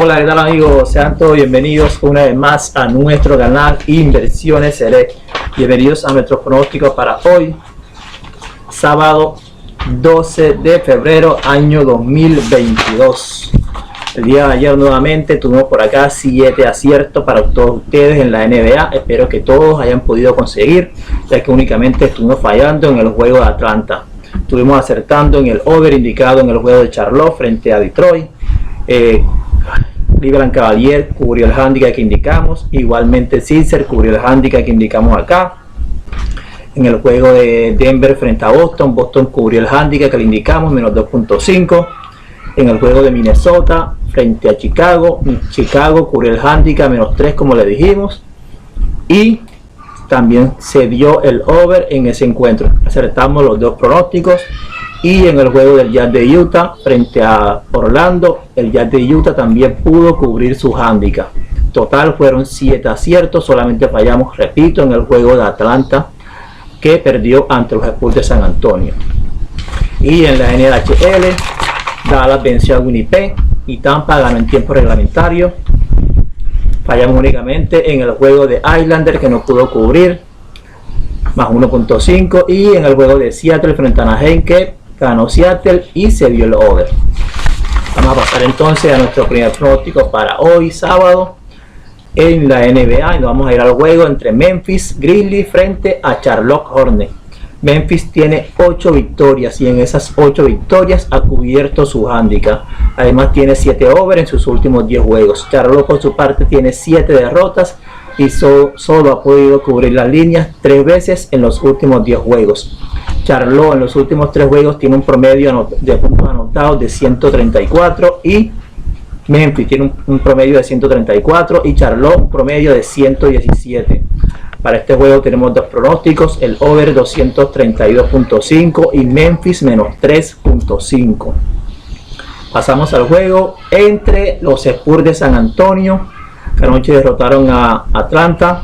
Hola, ¿qué tal amigos? Sean todos bienvenidos una vez más a nuestro canal Inversiones Select. Bienvenidos a nuestros pronósticos para hoy, sábado 12 de febrero año 2022. El día de ayer nuevamente tuvimos por acá 7 aciertos para todos ustedes en la NBA. Espero que todos hayan podido conseguir, ya que únicamente estuvimos fallando en el juego de Atlanta. Estuvimos acertando en el over indicado en el juego de Charlotte frente a Detroit. Cleveland Cavaliers cubrió el handicap que indicamos, igualmente Caesar cubrió el handicap que indicamos acá. En el juego de Denver frente a Boston, Boston cubrió el handicap que le indicamos, menos 2.5. En el juego de Minnesota frente a Chicago, Chicago cubrió el handicap menos 3 como le dijimos, y también se dio el over en ese encuentro. Acertamos los dos pronósticos. Y en el juego del Jazz de Utah frente a Orlando, el Jazz de Utah también pudo cubrir su handicap. Total fueron 7 aciertos, solamente fallamos, repito, en el juego de Atlanta, que perdió ante los Spurs de San Antonio. Y en la NHL, Dallas venció a Winnipeg y Tampa ganó en tiempo reglamentario. Fallamos únicamente en el juego de Islander, que no pudo cubrir, más 1.5, y en el juego de Seattle frente a Anaheim, que ganó Seattle y se dio el over. Vamos a pasar entonces a nuestro primer pronóstico para hoy sábado en la NBA, y nos vamos a ir al juego entre Memphis Grizzlies frente a Charlotte Hornets. Memphis tiene 8 victorias y en esas 8 victorias ha cubierto su handicap. Además tiene 7 over en sus últimos 10 juegos. Charlotte por su parte tiene 7 derrotas y solo ha podido cubrir las líneas 3 veces en los últimos 10 juegos. Charlotte en los últimos 3 juegos tiene un promedio de puntos anotados de 134 y Memphis tiene un promedio de 134 y Charlotte un promedio de 117. Para este juego tenemos dos pronósticos, el over 232.5 y Memphis menos 3.5. Pasamos al juego entre los Spurs de San Antonio, que anoche derrotaron a Atlanta.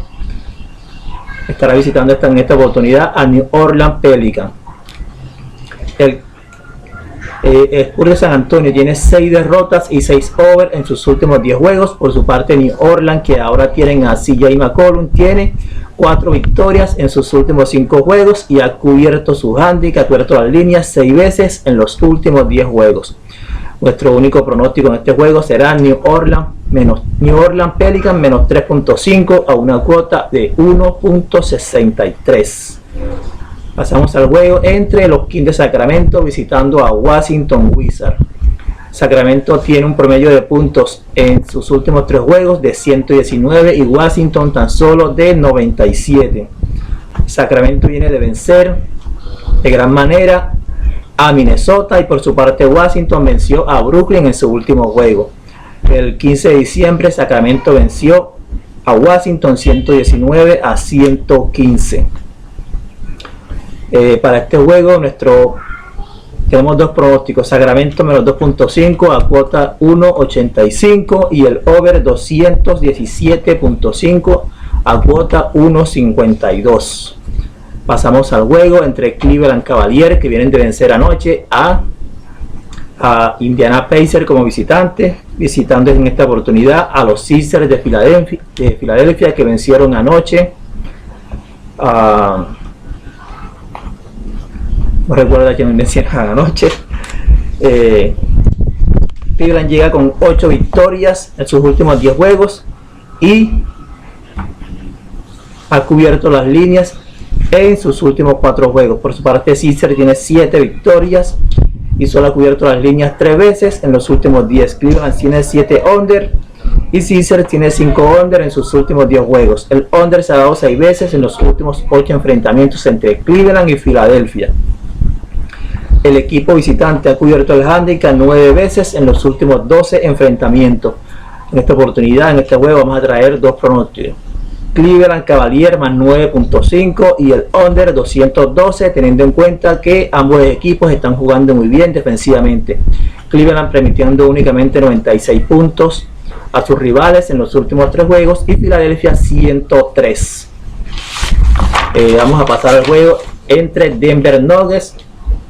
Estará visitando en esta oportunidad a New Orleans Pelicans. El Spurs de San Antonio tiene 6 derrotas y 6 over en sus últimos 10 juegos. Por su parte, New Orleans, que ahora tienen a CJ McCollum, tiene 4 victorias en sus últimos 5 juegos y ha cubierto su handicap, ha cubierto las líneas 6 veces en los últimos 10 juegos. Nuestro único pronóstico en este juego será New Orleans Pelicans menos 3.5 a una cuota de 1.63. Pasamos al juego entre los Kings de Sacramento visitando a Washington Wizards. Sacramento tiene un promedio de puntos en sus últimos 3 juegos de 119 y Washington tan solo de 97. Sacramento viene de vencer de gran manera a Minnesota y por su parte Washington venció a Brooklyn en su último juego. El 15 de diciembre Sacramento venció a Washington 119 a 115. Para este juego tenemos dos pronósticos, Sacramento menos 2.5 a cuota 1.85 y el over 217.5 a cuota 1.52. Pasamos al juego entre Cleveland Cavaliers, que vienen de vencer anoche a Indiana Pacers como visitantes, visitando en esta oportunidad a los Sixers de Filadelfia, que vencieron anoche no recuerdo a quién vencieron anoche. Cleveland llega con 8 victorias en sus últimos 10 juegos y ha cubierto las líneas en sus últimos 4 juegos. Por su parte Caesar tiene 7 victorias y solo ha cubierto las líneas 3 veces en los últimos 10. Cleveland tiene 7 under y Caesar tiene 5 under en sus últimos 10 juegos. El under se ha dado 6 veces en los últimos 8 enfrentamientos entre Cleveland y Filadelfia. El equipo visitante ha cubierto el handicap 9 veces en los últimos 12 enfrentamientos. En esta oportunidad, en este juego, vamos a traer dos pronósticos. Cleveland Cavaliers más 9.5 y el under 212, teniendo en cuenta que ambos equipos están jugando muy bien defensivamente. Cleveland permitiendo únicamente 96 puntos a sus rivales en los últimos 3 juegos y Filadelfia 103. Vamos a pasar al juego entre Denver Nuggets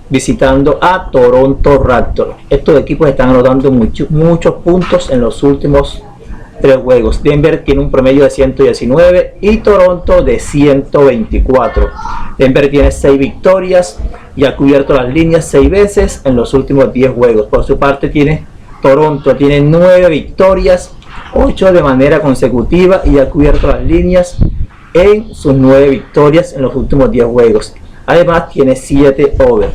visitando a Toronto Raptors. Estos equipos están anotando muchos puntos en los últimos 3 juegos. Denver tiene un promedio de 119 y Toronto de 124. Denver tiene 6 victorias y ha cubierto las líneas 6 veces en los últimos 10 juegos. Por su parte Toronto tiene 9 victorias, 8 de manera consecutiva, y ha cubierto las líneas en sus 9 victorias en los últimos 10 juegos. Además tiene 7 over.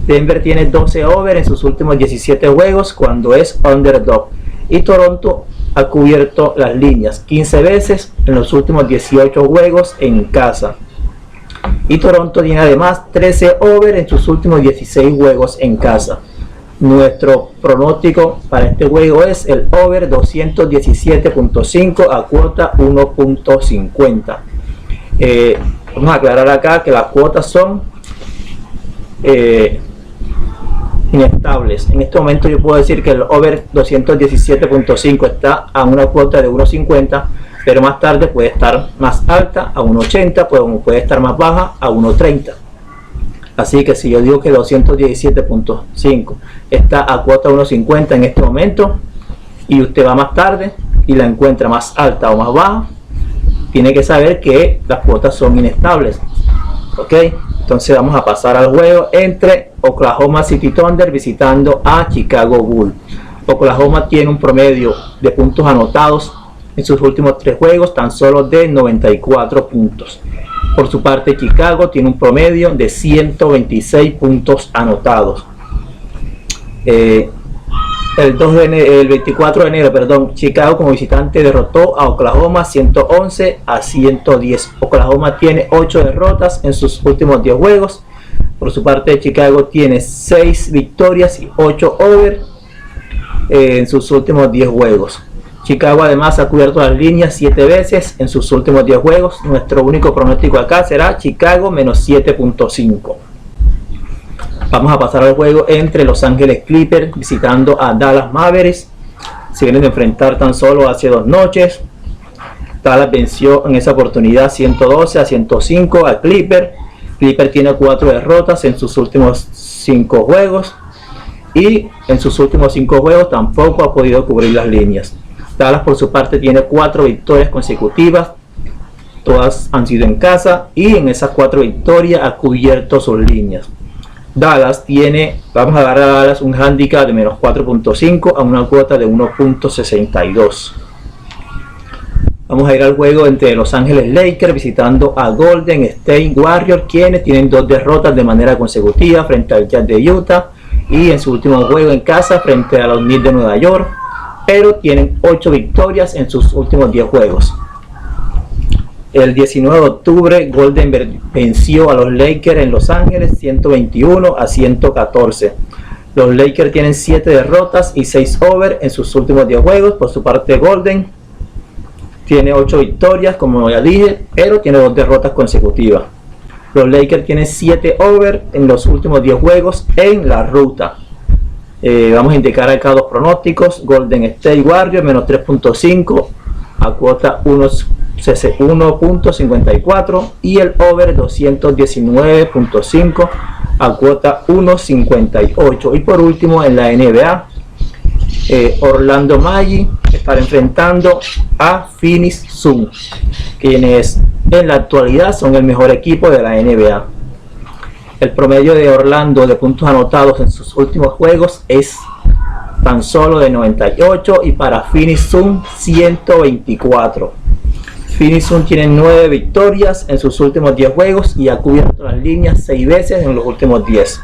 Denver tiene 12 over en sus últimos 17 juegos cuando es underdog, y Toronto ha cubierto las líneas 15 veces en los últimos 18 juegos en casa. Y Toronto tiene además 13 over en sus últimos 16 juegos en casa. Nuestro pronóstico para este juego es el over 217.5 a cuota 1.50. Vamos a aclarar acá que las cuotas son inestables. En este momento yo puedo decir que el over 217.5 está a una cuota de 1.50, pero más tarde puede estar más alta a 1.80, puede estar más baja a 1.30. Así que si yo digo que 217.5 está a cuota 1.50 en este momento, y usted va más tarde y la encuentra más alta o más baja, tiene que saber que las cuotas son inestables. Ok, entonces vamos a pasar al juego entre Oklahoma City Thunder visitando a Chicago Bulls. Oklahoma tiene un promedio de puntos anotados en sus últimos 3 juegos tan solo de 94 puntos. Por su parte, Chicago tiene un promedio de 126 puntos anotados. El 24 de enero, Chicago como visitante derrotó a Oklahoma 111 a 110. Oklahoma tiene 8 derrotas en sus últimos 10 juegos. Por su parte, Chicago tiene 6 victorias y 8 over en sus últimos 10 juegos. Chicago además ha cubierto las líneas 7 veces en sus últimos 10 juegos. Nuestro único pronóstico acá será Chicago menos 7.5. Vamos a pasar al juego entre Los Ángeles Clippers visitando a Dallas Mavericks. Se vienen de enfrentar tan solo hace 2 noches. Dallas venció en esa oportunidad 112 a 105 a Clippers. Clippers tiene 4 derrotas en sus últimos 5 juegos. Y en sus últimos 5 juegos tampoco ha podido cubrir las líneas. Dallas por su parte tiene 4 victorias consecutivas. Todas han sido en casa, y en esas 4 victorias ha cubierto sus líneas. Dallas tiene, vamos a dar a Dallas un handicap de menos 4.5 a una cuota de 1.62. Vamos a ir al juego entre Los Ángeles Lakers visitando a Golden State Warriors, quienes tienen 2 derrotas de manera consecutiva frente al Jazz de Utah y en su último juego en casa frente a los Knicks de Nueva York, pero tienen 8 victorias en sus últimos 10 juegos. El 19 de octubre, Golden venció a los Lakers en Los Ángeles 121 a 114. Los Lakers tienen 7 derrotas y 6 over en sus últimos 10 juegos. Por su parte, Golden tiene 8 victorias, como ya dije, pero tiene 2 derrotas consecutivas. Los Lakers tienen 7 over en los últimos 10 juegos en la ruta. Vamos a indicar acá 2 pronósticos. Golden State Warriors menos 3.5 a cuota 1.54 y el over 219.5 a cuota 1.58. Y por último, en la NBA, Orlando Magic estará enfrentando a Phoenix Suns, quienes en la actualidad son el mejor equipo de la NBA. El promedio de Orlando de puntos anotados en sus últimos juegos es tan solo de 98, y para Phoenix Suns 124. Phoenix Suns tiene 9 victorias en sus últimos 10 juegos y ha cubierto las líneas 6 veces en los últimos 10.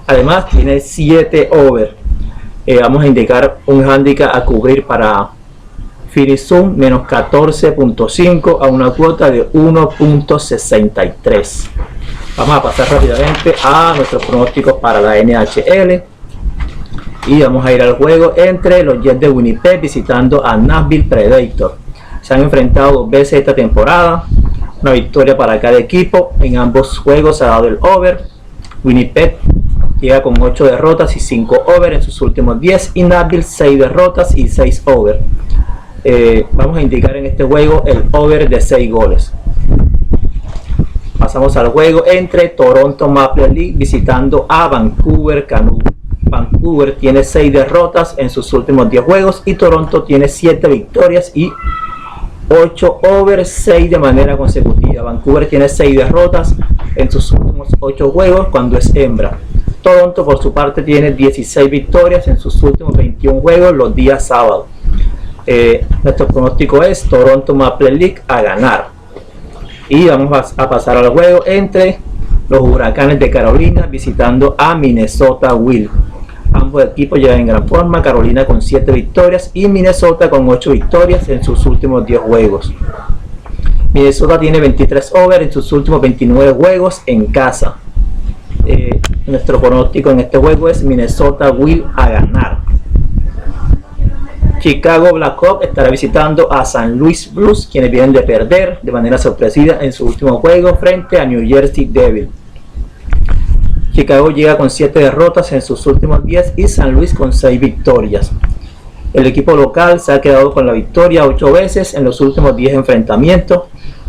Además tiene 7 over. Vamos a indicar un handicap a cubrir para Phoenix Suns menos 14.5 a una cuota de 1.63. Vamos a pasar rápidamente a nuestros pronósticos para la NHL. Y vamos a ir al juego entre los Jets de Winnipeg visitando a Nashville Predators. Se han enfrentado 2 veces esta temporada, una victoria para cada equipo. En ambos juegos se ha dado el over. Winnipeg llega con 8 derrotas y 5 over en sus últimos 10, y Nashville 6 derrotas y 6 over. Vamos a indicar en este juego el over de 6 goles. pasamos al juego entre Toronto Maple Leafs visitando a Vancouver Canucks. Vancouver tiene 6 derrotas en sus últimos 10 juegos y Toronto tiene 7 victorias y 8 over 6 de manera consecutiva. Vancouver tiene 6 derrotas en sus últimos 8 juegos cuando es hembra. Toronto por su parte tiene 16 victorias en sus últimos 21 juegos los días sábados. Nuestro pronóstico es Toronto Maple Leafs a ganar. Y vamos a pasar al juego entre los Huracanes de Carolina visitando a Minnesota Wild. Ambos equipos llegan en gran forma, Carolina con 7 victorias y Minnesota con 8 victorias en sus últimos 10 juegos. Minnesota tiene 23 over en sus últimos 29 juegos en casa. Nuestro pronóstico en este juego es Minnesota Wild a ganar. Chicago Blackhawks estará visitando a San Luis Blues, quienes vienen de perder de manera sorpresiva en su último juego frente a New Jersey Devils. Chicago llega con 7 derrotas en sus últimos 10 y San Luis con 6 victorias. El equipo local se ha quedado con la victoria 8 veces en los últimos 10 enfrentamientos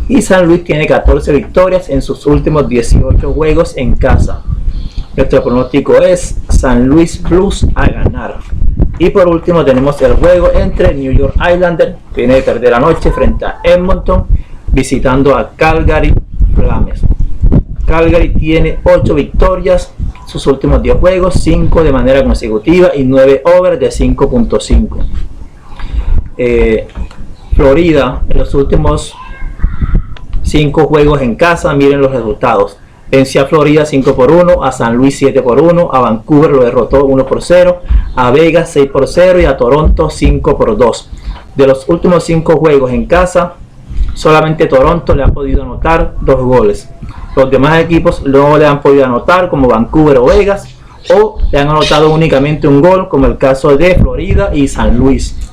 y San Luis tiene 14 victorias en sus últimos 18 juegos en casa. Nuestro pronóstico es San Luis Blues a ganar. Y por último tenemos el juego entre New York Islanders, que viene de perder anoche frente a Edmonton, visitando a Calgary Flames. Calgary tiene 8 victorias sus últimos 10 juegos, 5 de manera consecutiva y 9 over de 5.5. Florida en los últimos 5 juegos en casa, miren los resultados. Venció a Florida 5-1, a San Luis 7-1, a Vancouver lo derrotó 1-0, a Vegas 6-0 y a Toronto 5-2. De los últimos 5 juegos en casa, solamente Toronto le ha podido anotar 2 goles. Los demás equipos no le han podido anotar, como Vancouver o Vegas, o le han anotado únicamente un gol, como el caso de Florida y San Luis.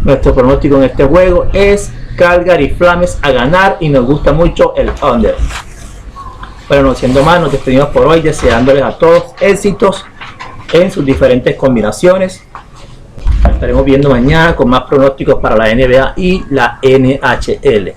Nuestro pronóstico en este juego es Calgary Flames a ganar y nos gusta mucho el under. Bueno, no siendo más, nos despedimos por hoy deseándoles a todos éxitos en sus diferentes combinaciones. Estaremos viendo mañana con más pronósticos para la NBA y la NHL.